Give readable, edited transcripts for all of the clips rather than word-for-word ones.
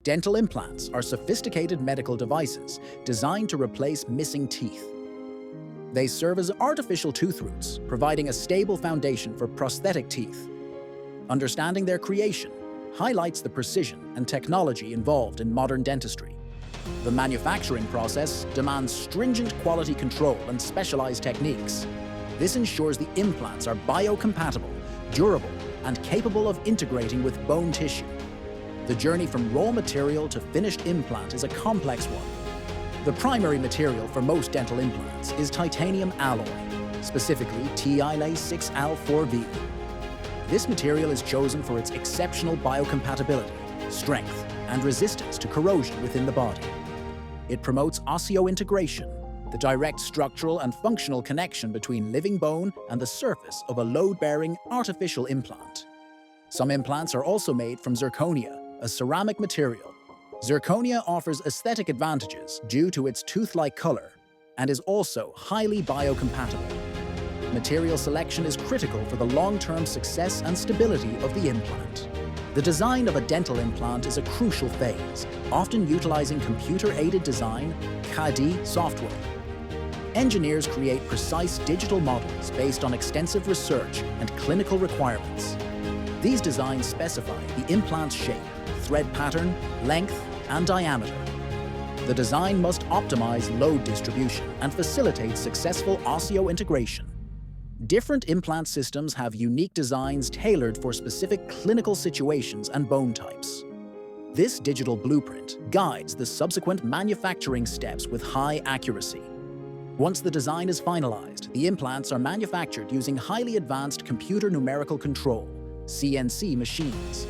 Dental implants are sophisticated medical devices designed to replace missing teeth. They serve as artificial tooth roots, providing a stable foundation for prosthetic teeth. Understanding their creation highlights the precision and technology involved in modern dentistry. The manufacturing process demands stringent quality control and specialized techniques. This ensures the implants are biocompatible, durable, and capable of integrating with bone tissue. The journey from raw material to finished implant is a complex one. The primary material for most dental implants is titanium alloy, specifically TiA6Al4V. This material is chosen for its exceptional biocompatibility, strength, and resistance to corrosion within the body. It promotes osseointegration, the direct structural and functional connection between living bone and the surface of a load-bearing artificial implant. Some implants are also made from zirconia, a ceramic material. Zirconia offers aesthetic advantages due to its tooth-like color and is also highly biocompatible. Material selection is critical for the long-term success and stability of the implant. The design of a dental implant is a crucial phase, often utilizing computer-aided design, CAD software. Engineers create precise digital models based on extensive research and clinical requirements. These designs specify the implant's shape, thread pattern, length, and diameter. The design must optimize load distribution and facilitate successful osseointegration. Different implant systems have unique designs tailored for specific clinical situations and bone types. This digital blueprint guides the subsequent manufacturing steps with high accuracy. Once the design is finalized, the implants are manufactured using highly advanced computer numerical control, CNC machines.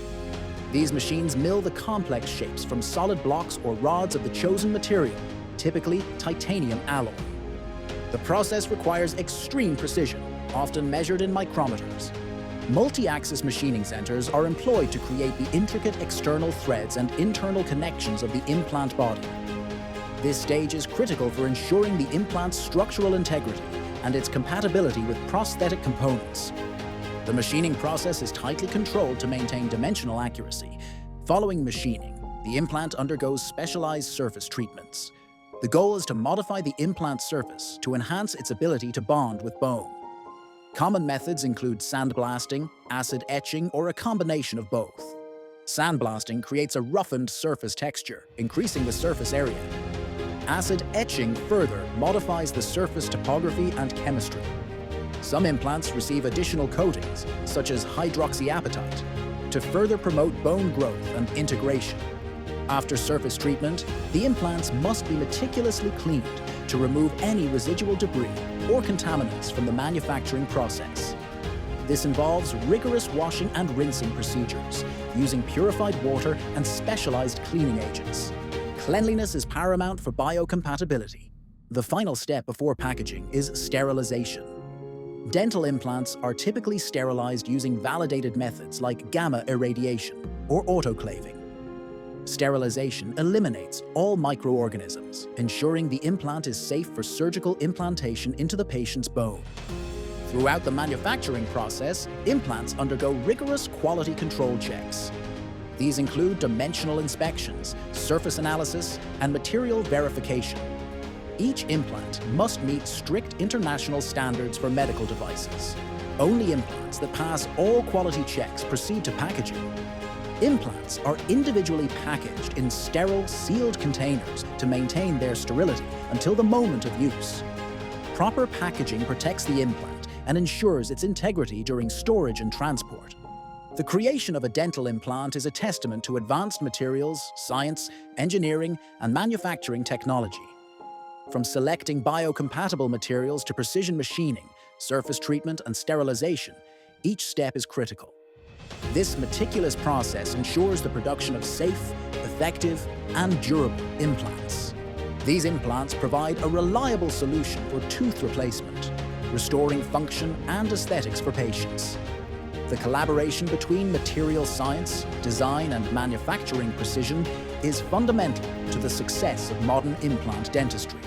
These machines mill the complex shapes from solid blocks or rods of the chosen material, typically titanium alloy. The process requires extreme precision, often measured in micrometers. Multi-axis machining centers are employed to create the intricate external threads and internal connections of the implant body. This stage is critical for ensuring the implant's structural integrity and its compatibility with prosthetic components. The machining process is tightly controlled to maintain dimensional accuracy. Following machining, the implant undergoes specialized surface treatments. The goal is to modify the implant surface to enhance its ability to bond with bone. Common methods include sandblasting, acid etching, or a combination of both. Sandblasting creates a roughened surface texture, increasing the surface area. Acid etching further modifies the surface topography and chemistry. Some implants receive additional coatings, such as hydroxyapatite, to further promote bone growth and integration. After surface treatment, the implants must be meticulously cleaned to remove any residual debris or contaminants from the manufacturing process. This involves rigorous washing and rinsing procedures, using purified water and specialized cleaning agents. Cleanliness is paramount for biocompatibility. The final step before packaging is sterilization. Dental implants are typically sterilized using validated methods like gamma irradiation or autoclaving. Sterilization eliminates all microorganisms, ensuring the implant is safe for surgical implantation into the patient's bone. Throughout the manufacturing process, implants undergo rigorous quality control checks. These include dimensional inspections, surface analysis, and material verification. Each implant must meet strict international standards for medical devices. Only implants that pass all quality checks proceed to packaging. Implants are individually packaged in sterile, sealed containers to maintain their sterility until the moment of use. Proper packaging protects the implant and ensures its integrity during storage and transport. The creation of a dental implant is a testament to advanced materials, science, engineering, and manufacturing technology. From selecting biocompatible materials to precision machining, surface treatment, and sterilization, each step is critical. This meticulous process ensures the production of safe, effective, and durable implants. These implants provide a reliable solution for tooth replacement, restoring function and aesthetics for patients. The collaboration between material science, design, and manufacturing precision is fundamental to the success of modern implant dentistry.